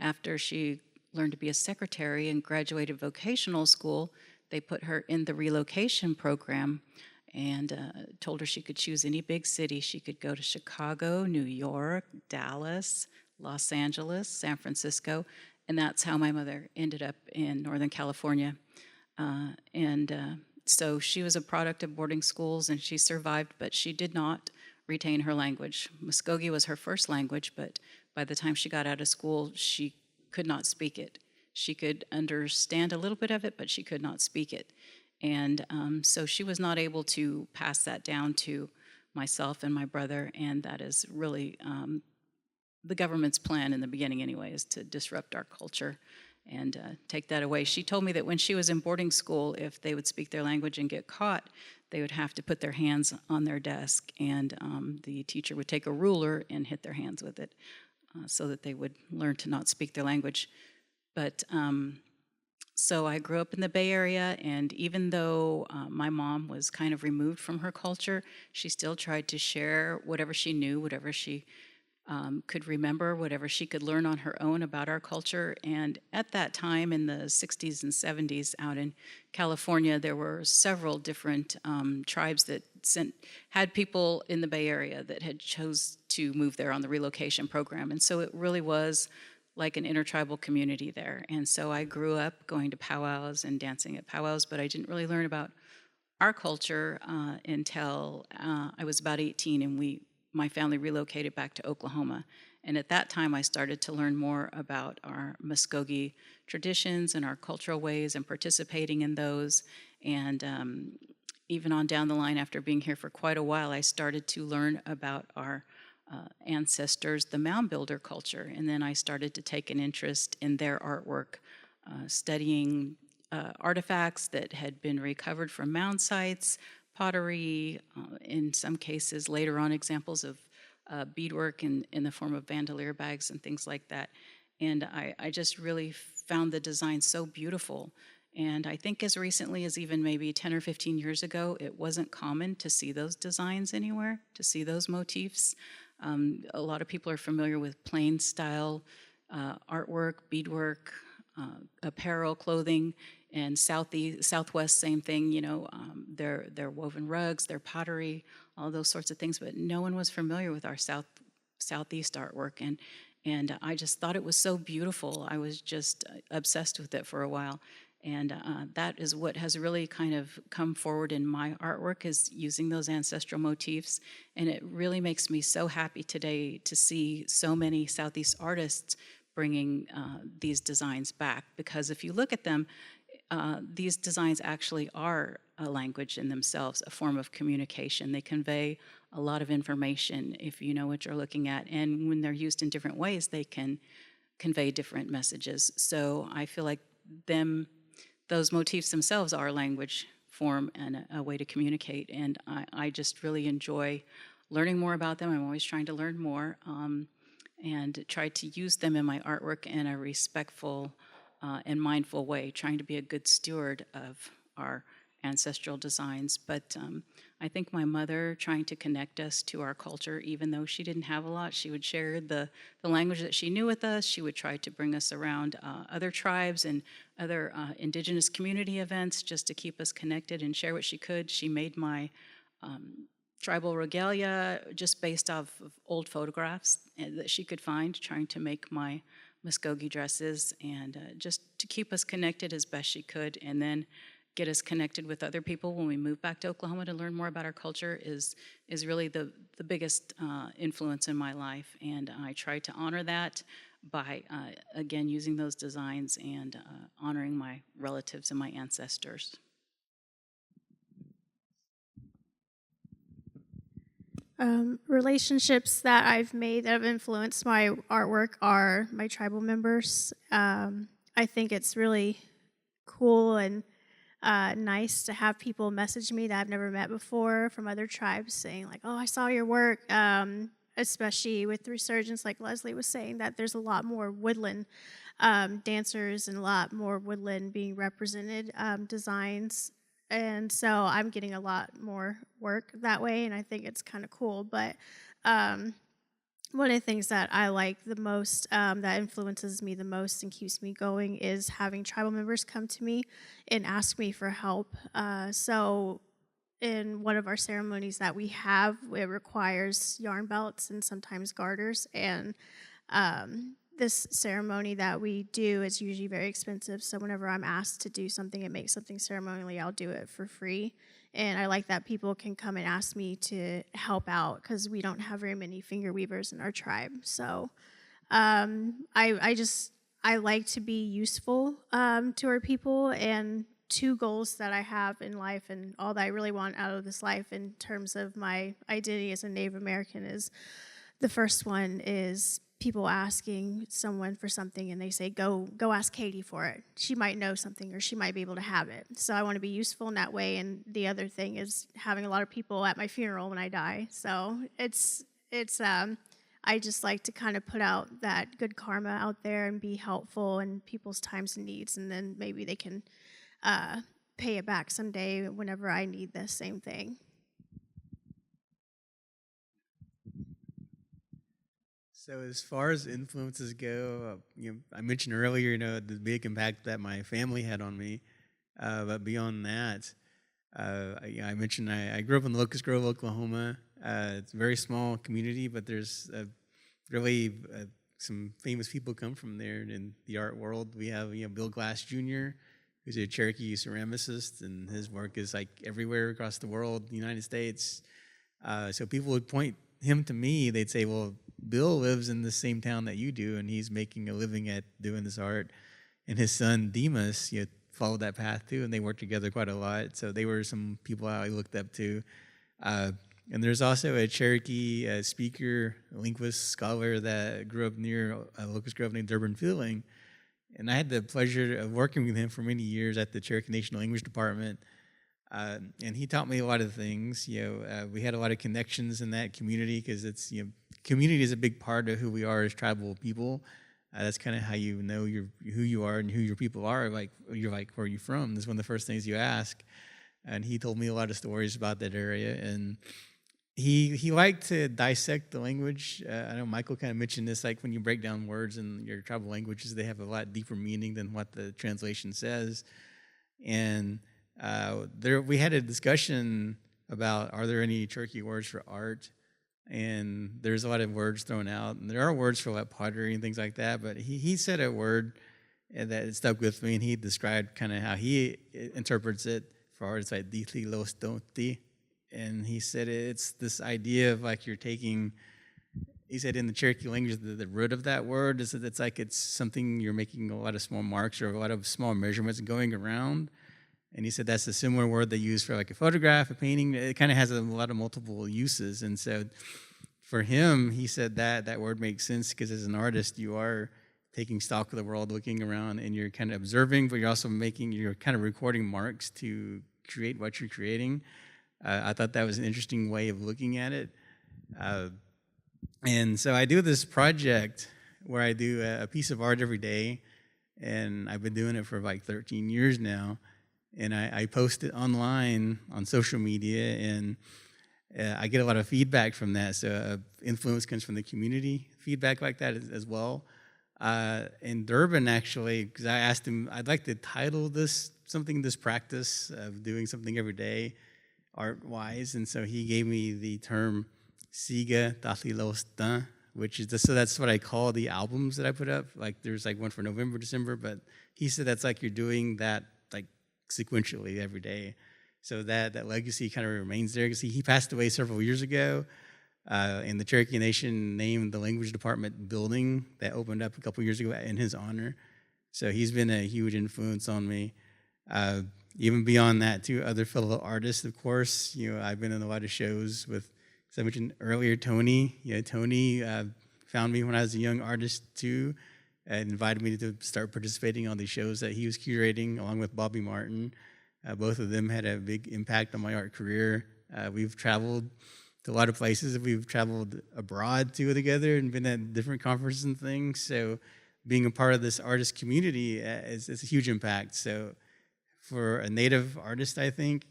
After she learned to be a secretary and graduated vocational school, they put her in the relocation program and told her she could choose any big city. She could go to Chicago, New York, Dallas, Los Angeles, San Francisco, and that's how my mother ended up in Northern California. So she was a product of boarding schools, and she survived, but she did not retain her language. Muskogee was her first language, but by the time she got out of school, she could not speak it. She could understand a little bit of it, but she could not speak it. And so she was not able to pass that down to myself and my brother, and that is really the government's plan in the beginning anyway, is to disrupt our culture and take that away. She told me that when she was in boarding school, if they would speak their language and get caught, they would have to put their hands on their desk, and the teacher would take a ruler and hit their hands with it so that they would learn to not speak their language. But so I grew up in the Bay Area, and even though my mom was kind of removed from her culture, she still tried to share whatever she knew, whatever she could remember, whatever she could learn on her own about our culture. And at that time, in the 60s and 70s, out in California, there were several different tribes that had people in the Bay Area that had chose to move there on the relocation program. And so it really was like an intertribal community there. And so I grew up going to powwows and dancing at powwows, but I didn't really learn about our culture until I was about 18, and my family relocated back to Oklahoma. And at that time, I started to learn more about our Muskogee traditions and our cultural ways and participating in those. And even on down the line, after being here for quite a while, I started to learn about our ancestors, the mound builder culture. And then I started to take an interest in their artwork, studying artifacts that had been recovered from mound sites, pottery, in some cases later on examples of beadwork in the form of bandolier bags and things like that. And I just really found the design so beautiful. And I think as recently as even maybe 10 or 15 years ago, it wasn't common to see those designs anywhere, to see those motifs. A lot of people are familiar with plain style artwork, beadwork, apparel, clothing, and Southwest, same thing, their woven rugs, their pottery, all those sorts of things, but no one was familiar with our Southeast artwork, and I just thought it was so beautiful. I was just obsessed with it for a while, and that is what has really kind of come forward in my artwork, is using those ancestral motifs, and it really makes me so happy today to see so many Southeast artists bringing these designs back, because if you look at them, these designs actually are a language in themselves, a form of communication. They convey a lot of information if you know what you're looking at, and when they're used in different ways, they can convey different messages. So I feel like those motifs themselves are a language form and a way to communicate, and I just really enjoy learning more about them. I'm always trying to learn more and try to use them in my artwork in a respectful and mindful way, trying to be a good steward of our ancestral designs. But I think my mother, trying to connect us to our culture, even though she didn't have a lot, she would share the language that she knew with us. She would try to bring us around other tribes and other indigenous community events just to keep us connected and share what she could. She made my tribal regalia just based off of old photographs that she could find, trying to make my Muskogee dresses, and just to keep us connected as best she could, and then get us connected with other people when we move back to Oklahoma to learn more about our culture is really the biggest influence in my life. And I try to honor that by, again, using those designs and honoring my relatives and my ancestors. Relationships that I've made that have influenced my artwork are my tribal members. I think it's really cool and nice to have people message me that I've never met before from other tribes saying like, oh, I saw your work, especially with the resurgence, like Leslie was saying, that there's a lot more woodland dancers and a lot more woodland being represented designs. And so I'm getting a lot more work that way, and I think it's kind of cool. But one of the things that I like the most, that influences me the most and keeps me going, is having tribal members come to me and ask me for help. So in one of our ceremonies that we have, it requires yarn belts and sometimes garters, and this ceremony that we do is usually very expensive, so whenever I'm asked to do something and make something ceremonially, I'll do it for free. And I like that people can come and ask me to help out, because we don't have very many finger weavers in our tribe. So I like to be useful to our people, and two goals that I have in life and all that I really want out of this life in terms of my identity as a Native American is, the first one is people asking someone for something and they say, go ask Katie for it. She might know something, or she might be able to have it. So I want to be useful in that way. And the other thing is having a lot of people at my funeral when I die. So it's I just like to kind of put out that good karma out there and be helpful in people's times and needs, and then maybe they can pay it back someday whenever I need the same thing. So as far as influences go, I mentioned earlier, the big impact that my family had on me. But beyond that, I mentioned I grew up in Locust Grove, Oklahoma. It's a very small community, but there's really some famous people come from there in the art world. We have Bill Glass Jr., who's a Cherokee ceramicist, and his work is like everywhere across the world, the United States. So people would point him to me. They'd say, well, Bill lives in the same town that you do, and he's making a living at doing this art. And his son, Demas, followed that path too, and they worked together quite a lot. So they were some people I looked up to. And there's also a Cherokee speaker, linguist, scholar that grew up near Locust Grove named Durban Feeling. And I had the pleasure of working with him for many years at the Cherokee Nation Language Department. And he taught me a lot of things. We had a lot of connections in that community because it's, community is a big part of who we are as tribal people. That's kind of how you know who you are and who your people are. Like, you're like, where are you from? That's one of the first things you ask. And he told me a lot of stories about that area. And he liked to dissect the language. I know Michael kind of mentioned this, like when you break down words in your tribal languages, they have a lot deeper meaning than what the translation says. And we had a discussion about, are there any Cherokee words for art? And there's a lot of words thrown out. And there are words for like pottery and things like that. But he said a word that stuck with me, and he described kind of how he interprets it for art. It's like "dithli los donti." And he said it's this idea of like you're taking, he said in the Cherokee language, the root of that word is that it's something you're making a lot of small marks or a lot of small measurements going around. And he said that's a similar word they use for like a photograph, a painting. It kind of has a lot of multiple uses. And so for him, he said that word makes sense because as an artist, you are taking stock of the world, looking around, and you're kind of observing, but you're also you're kind of recording marks to create what you're creating. I thought that was an interesting way of looking at it. And so I do this project where I do a piece of art every day, and I've been doing it for like 13 years now. And I post it online on social media, and I get a lot of feedback from that. So influence comes from the community, feedback like that as well. In Durban, actually, because I asked him, I'd like to title this practice of doing something every day, art-wise, and so he gave me the term Siga Dathilostan, which is so that's what I call the albums that I put up. Like there's like one for November, December, but he said that's like you're doing that like sequentially every day. So that legacy kind of remains there. Because he passed away several years ago, and the Cherokee Nation named the language department building that opened up a couple years ago in his honor. So he's been a huge influence on me. Even beyond that, too, other fellow artists, of course. I've been in a lot of shows with, as I mentioned earlier, Tony. Tony found me when I was a young artist, too, and invited me to start participating on these shows that he was curating, along with Bobby Martin. Both of them had a big impact on my art career. We've traveled to a lot of places. We've traveled abroad, too, together, and been at different conferences and things. So being a part of this artist community is a huge impact. So for a Native artist, I think,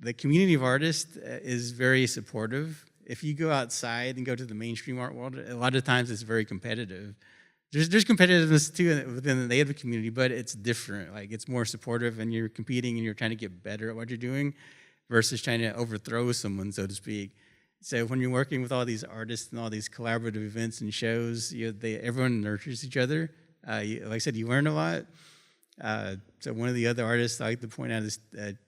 the community of artists is very supportive. If you go outside and go to the mainstream art world, a lot of times it's very competitive. There's competitiveness too within the Native community, but it's different. Like it's more supportive, and you're competing and you're trying to get better at what you're doing versus trying to overthrow someone, so to speak. So when you're working with all these artists and all these collaborative events and shows, everyone nurtures each other. Like I said, you learn a lot. So one of the other artists I like to point out is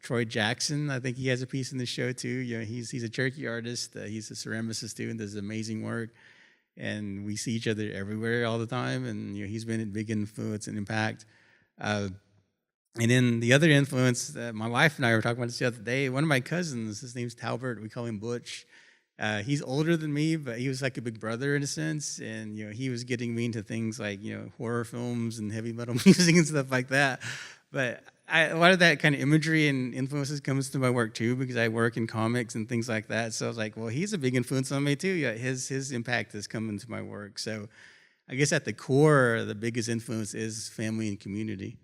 Troy Jackson. I think he has a piece in the show too. He's a Cherokee artist. He's a ceramicist too, and does amazing work. And we see each other everywhere all the time. And he's been a big influence and impact. And then the other influence, my wife and I were talking about this the other day. One of my cousins, his name's Talbert. We call him Butch. He's older than me, but he was like a big brother in a sense. And, he was getting me into things like, horror films and heavy metal music and stuff like that. But a lot of that kind of imagery and influences comes to my work too, because I work in comics and things like that. So I was like, well, he's a big influence on me too. Yeah, his impact has come into my work. So I guess at the core, the biggest influence is family and community.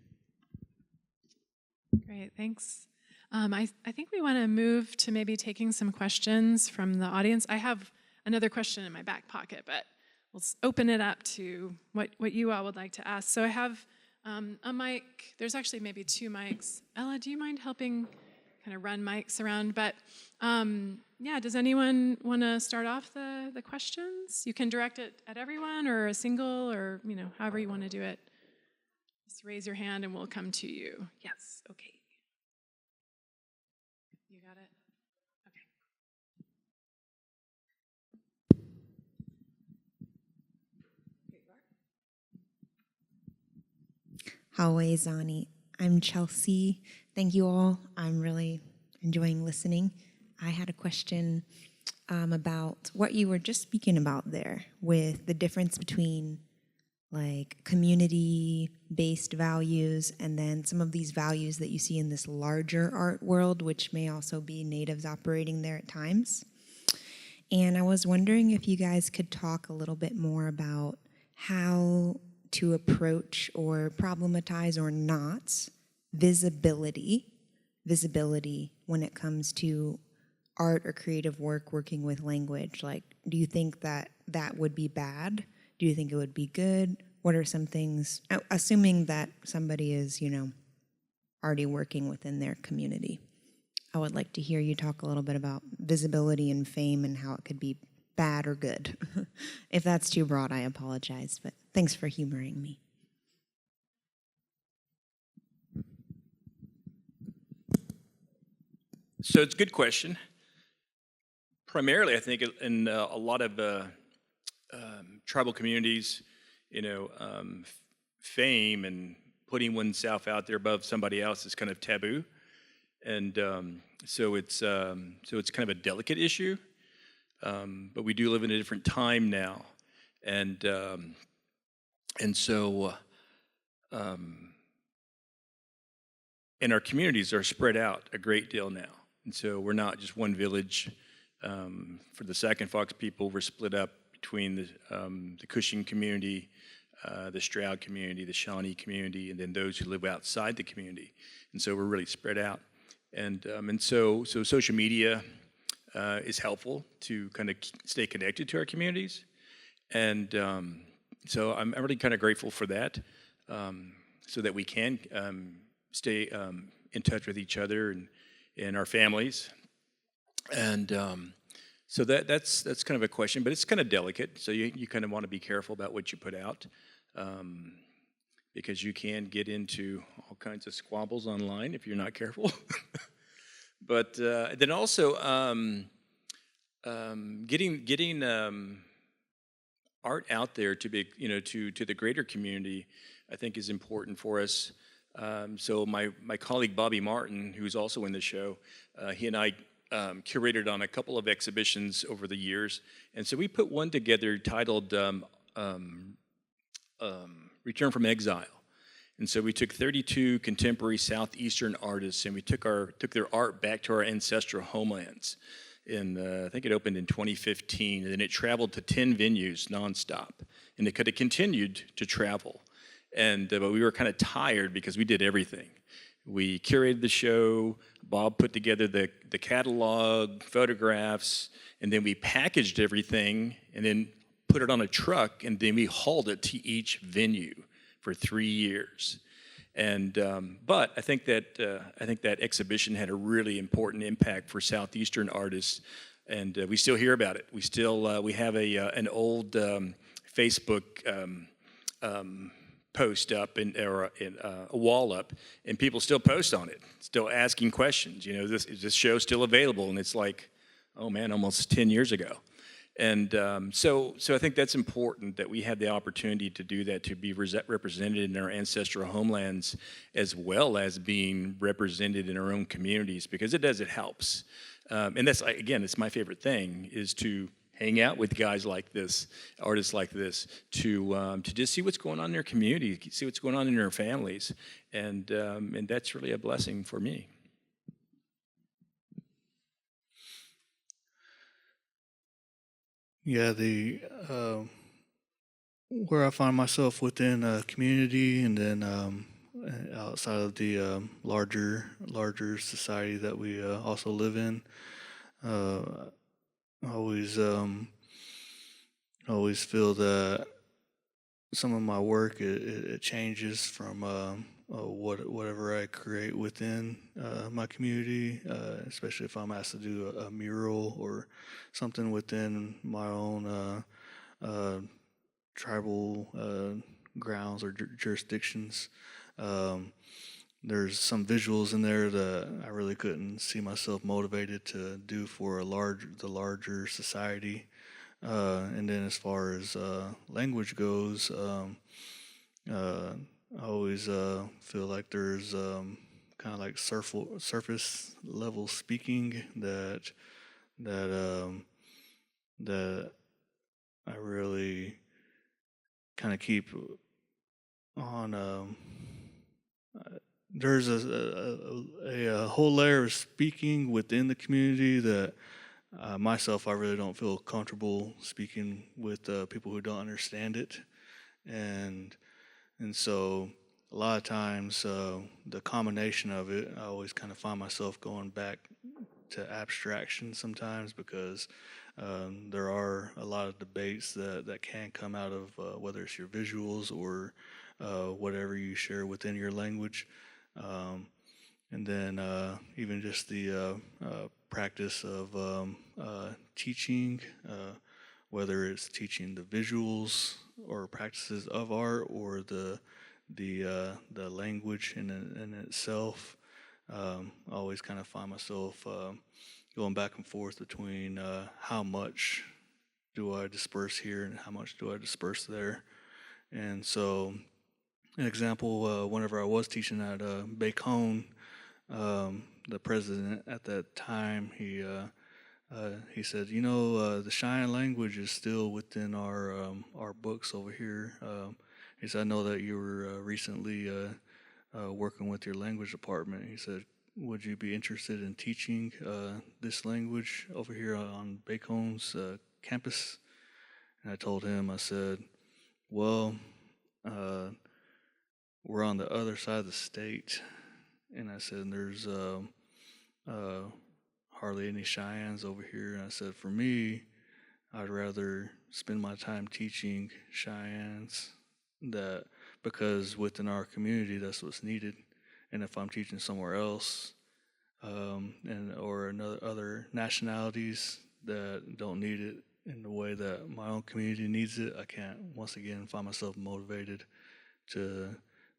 Great, thanks. I think we want to move to maybe taking some questions from the audience. I have another question in my back pocket, but we'll open it up to what you all would like to ask. So I have a mic. There's actually maybe two mics. Ella, do you mind helping kind of run mics around? But Yeah, does anyone want to start off the questions? You can direct it at everyone or a single or, however you want to do it. Just raise your hand and we'll come to you. Yes, okay. You got it? Okay. Hallway Zani. I'm Chelsea. Thank you all. I'm really enjoying listening. I had a question about what you were just speaking about there with the difference between like community-based values and then some of these values that you see in this larger art world, which may also be natives operating there at times. And I was wondering if you guys could talk a little bit more about how to approach or problematize or not visibility when it comes to art or creative work working with language. Like, do you think that that would be bad? Do you think it would be good? What are some things, assuming that somebody is, already working within their community? I would like to hear you talk a little bit about visibility and fame and how it could be bad or good. If that's too broad, I apologize, but thanks for humoring me. So it's a good question. Primarily, I think in a lot of tribal communities, fame and putting oneself out there above somebody else is kind of taboo, and so it's kind of a delicate issue. But we do live in a different time now, and so and our communities are spread out a great deal now, and so we're not just one village. For the Sac and Fox people, we're split up between the Cushing community, the Stroud community, the Shawnee community, and then those who live outside the community. And so we're really spread out. And so social media is helpful to kind of stay connected to our communities. And so I'm really kind of grateful for that, so that we can stay in touch with each other and our families. And so that's kind of a question, but it's kind of delicate. So you kind of want to be careful about what you put out, because you can get into all kinds of squabbles online if you're not careful. But then also getting art out there to be to the greater community, I think is important for us. So my colleague Bobby Martin, who's also in the show, he and I curated on a couple of exhibitions over the years, and so we put one together titled Return from Exile. And so we took 32 contemporary Southeastern artists, and we took their art back to our ancestral homelands. And I think it opened in 2015, and then it traveled to 10 venues nonstop, and it could have continued to travel. And but we were kind of tired because we did everything. We curated the show, Bob put together the catalog, photographs, and then we packaged everything and then put it on a truck, and then we hauled it to each venue for 3 years. And but I think that exhibition had a really important impact for Southeastern artists, and we still hear about it. We have an old Facebook post up or a wall up, and people still post on it, still asking questions. Is this show still available? And it's like, oh man, almost 10 years ago. And so I think that's important that we have the opportunity to do that, to be represented in our ancestral homelands, as well as being represented in our own communities, because it helps. And that's, again, it's my favorite thing, is to hang out with guys like this, artists like this, to just see what's going on in their community, see what's going on in their families, and that's really a blessing for me. Yeah, where I find myself within a community, and then outside of the larger society that we also live in, I always feel that some of my work, it changes from whatever I create within my community, especially if I'm asked to do a mural or something within my own tribal grounds or jurisdictions. Um, there's some visuals in there that I really couldn't see myself motivated to do for the larger society. And then as far as language goes, I always feel like there's kind of like surface level speaking that that I really kind of keep on. There's a whole layer of speaking within the community that myself, I really don't feel comfortable speaking with people who don't understand it, and so a lot of times the combination of it, I always kind of find myself going back to abstraction sometimes because there are a lot of debates that can come out of whether it's your visuals or whatever you share within your language. And then even just the practice of teaching, whether it's teaching the visuals or practices of art or the language in itself. I always kind of find myself going back and forth between how much do I disperse here and how much do I disperse there. And so, an example, whenever I was teaching at Bacone, the president at that time, he said, the Cheyenne language is still within our books over here. He said, I know that you were recently working with your language department. He said, would you be interested in teaching this language over here on Bacone's campus? And I told him, I said, well, we're on the other side of the state. And I said, there's hardly any Cheyennes over here. And I said, for me, I'd rather spend my time teaching Cheyennes because within our community, that's what's needed. And if I'm teaching somewhere else, or other nationalities that don't need it in the way that my own community needs it, I can't once again find myself motivated to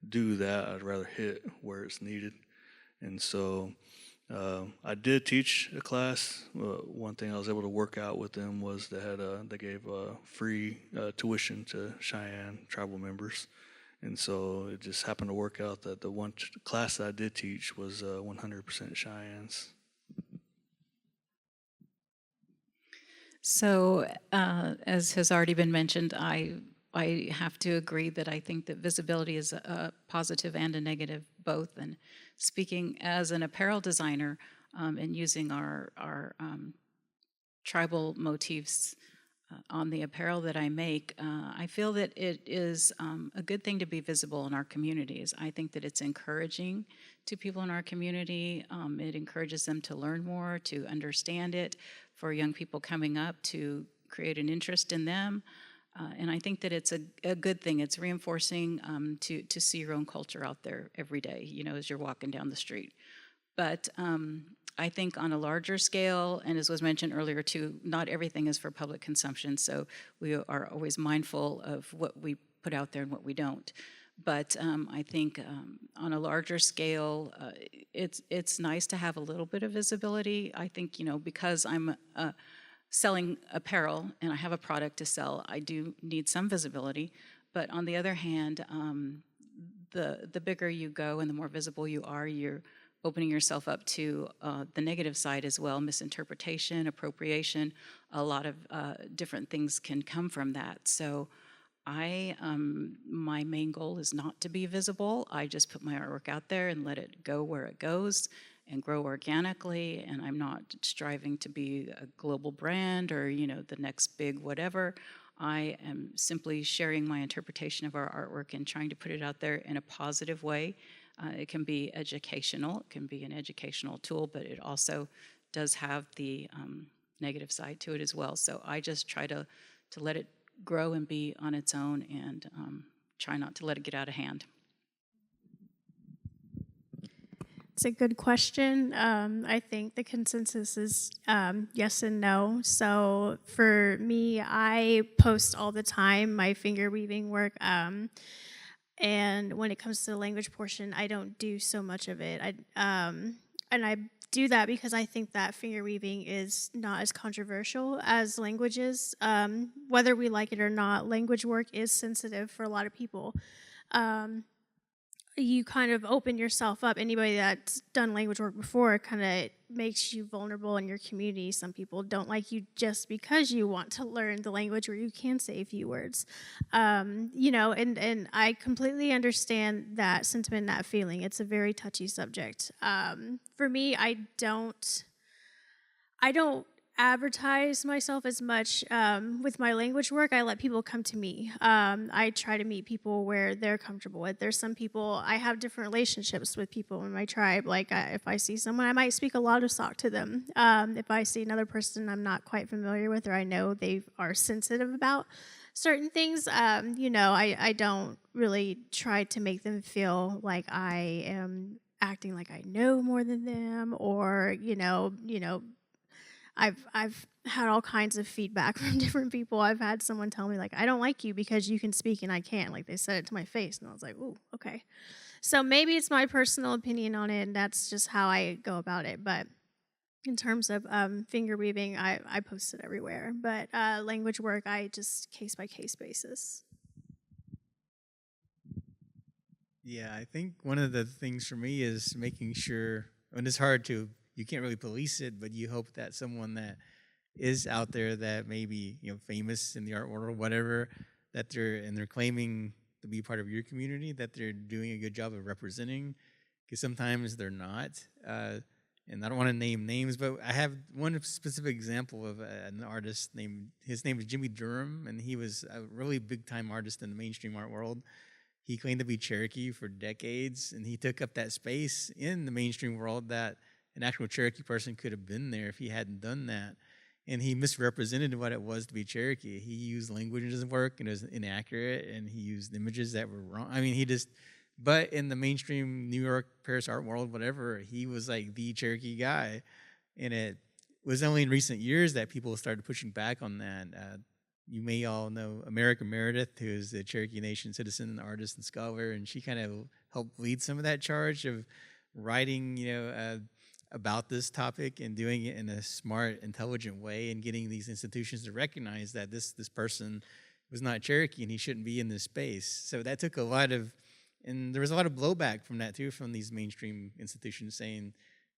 do that. I'd rather hit where it's needed. And so I did teach a class. One thing I was able to work out with them was they gave free tuition to Cheyenne tribal members. And so it just happened to work out that the one class that I did teach was 100% Cheyennes. So, as has already been mentioned, I have to agree that I think that visibility is a positive and a negative both. And speaking as an apparel designer and using our tribal motifs on the apparel that I make, I feel that it is a good thing to be visible in our communities. I think that it's encouraging to people in our community. It encourages them to learn more, to understand it, for young people coming up to create an interest in them. And I think that it's a good thing. It's reinforcing to see your own culture out there every day, as you're walking down the street. But I think on a larger scale, and as was mentioned earlier too, not everything is for public consumption. So we are always mindful of what we put out there and what we don't. But I think on a larger scale, it's nice to have a little bit of visibility. I think, because I'm selling apparel and I have a product to sell, I do need some visibility. But on the other hand, the bigger you go and the more visible you are, you're opening yourself up to the negative side as well, misinterpretation, appropriation. A lot of different things can come from that. So my main goal is not to be visible. I just put my artwork out there and let it go where it goes and grow organically. And I'm not striving to be a global brand or, the next big whatever. I am simply sharing my interpretation of our artwork and trying to put it out there in a positive way. It can be educational. It can be an educational tool, but it also does have the negative side to it as well. So I just try to let it grow and be on its own, and try not to let it get out of hand. It's a good question. I think the consensus is yes and no. So for me, I post all the time my finger weaving work. And when it comes to the language portion, I don't do so much of it. And I do that because I think that finger weaving is not as controversial as languages. Whether we like it or not, language work is sensitive for a lot of people. You kind of open yourself up. Anybody that's done language work before kind of makes you vulnerable in your community. Some people don't like you just because you want to learn the language where you can say a few words. You know, and I completely understand that sentiment, that feeling. It's a very touchy subject. For me, I don't advertise myself as much with my language work. I let people come to me. I try to meet people where they're comfortable with. There's some people, I have different relationships with people in my tribe. Like if I see someone, I might speak a lot of Sauk to them. If I see another person I'm not quite familiar with, or I know they are sensitive about certain things, you know, I don't really try to make them feel like I am acting like I know more than them, or, you know, I've had all kinds of feedback from different people. I've had someone tell me, like, I don't like you because you can speak and I can't. Like, they said it to my face, and I was like, ooh, okay. So maybe it's my personal opinion on it, and that's just how I go about it. But in terms of finger weaving, I post it everywhere. But language work, I just case-by-case basis. Yeah, I think one of the things for me is making sure, and it's hard to, you can't really police it, but you hope that someone that is out there that maybe, you know, famous in the art world or whatever, that they're claiming to be part of your community, that they're doing a good job of representing, because sometimes they're not. And I don't want to name names, but I have one specific example of an artist his name is Jimmy Durham, and he was a really big time artist in the mainstream art world. He claimed to be Cherokee for decades, and he took up that space in the mainstream world that an actual Cherokee person could have been there if he hadn't done that. And he misrepresented what it was to be Cherokee. He used language in his work, and it was inaccurate, and he used images that were wrong. I mean, but in the mainstream New York, Paris art world, whatever, he was like the Cherokee guy. And it was only in recent years that people started pushing back on that. You may all know America Meredith, who is a Cherokee Nation citizen, artist, and scholar, and she kind of helped lead some of that charge of writing, about this topic and doing it in a smart, intelligent way, and getting these institutions to recognize that this person was not Cherokee and he shouldn't be in this space. So that took a lot of, and there was a lot of blowback from that too, from these mainstream institutions saying,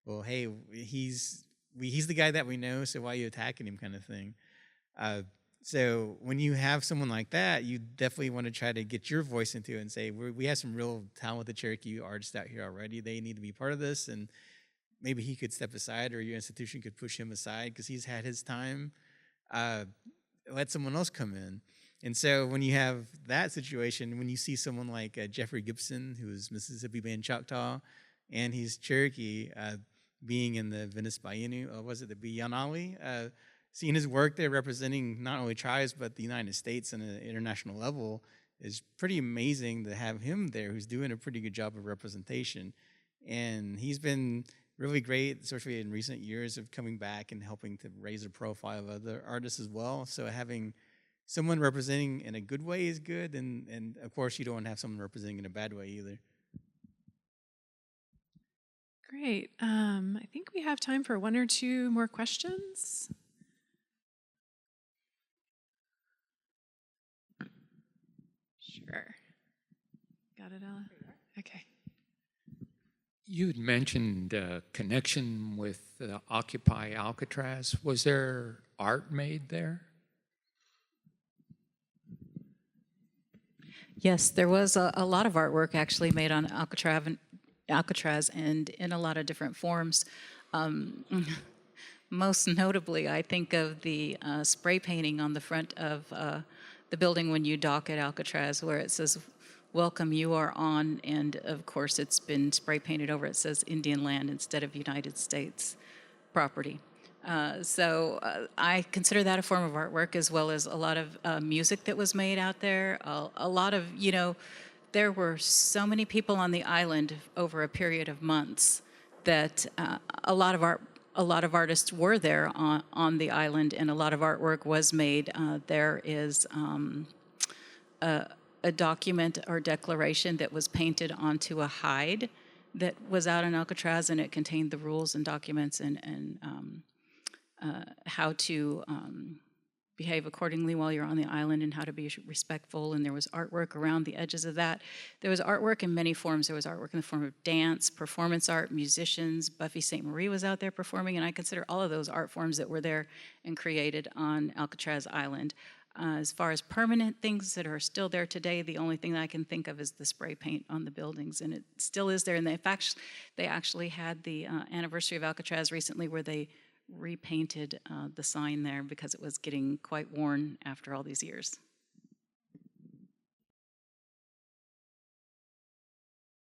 well, hey, he's the guy that we know, so why are you attacking him, kind of thing. So when you have someone like that, you definitely want to try to get your voice into it and say, we have some real talented Cherokee artists out here already. They need to be part of this, and maybe he could step aside, or your institution could push him aside because he's had his time. Let someone else come in. And so when you have that situation, when you see someone like Jeffrey Gibson, who is Mississippi Band Choctaw, and he's Cherokee, being in the Venice Biennial, was it the Biennale? Seeing his work there representing not only tribes, but the United States on an international level is pretty amazing to have him there, who's doing a pretty good job of representation. And he's been really great, especially in recent years, of coming back and helping to raise the profile of other artists as well. So having someone representing in a good way is good, and of course you don't want to have someone representing in a bad way either. Great. I think we have time for one or two more questions. Sure. Got it, Ella? Okay. You had mentioned connection with Occupy Alcatraz. Was there art made there? Yes, there was a lot of artwork actually made on Alcatraz and in a lot of different forms. Most notably, I think of the spray painting on the front of the building when you dock at Alcatraz, where it says, "Welcome, you are on," and of course it's been spray painted over. It says Indian land instead of United States property. I consider that a form of artwork, as well as a lot of music that was made out there. A lot of, there were so many people on the island over a period of months that a lot of artists were there on the island, and a lot of artwork was made. There is a document or declaration that was painted onto a hide that was out in Alcatraz, and it contained the rules and documents and how to behave accordingly while you're on the island, and how to be respectful. And there was artwork around the edges of that. There was artwork in many forms. There was artwork in the form of dance, performance art, musicians. Buffy St. Marie was out there performing, and I consider all of those art forms that were there and created on Alcatraz Island. As far as permanent things that are still there today, the only thing that I can think of is the spray paint on the buildings, and it still is there. And they actually had the anniversary of Alcatraz recently, where they repainted the sign there because it was getting quite worn after all these years.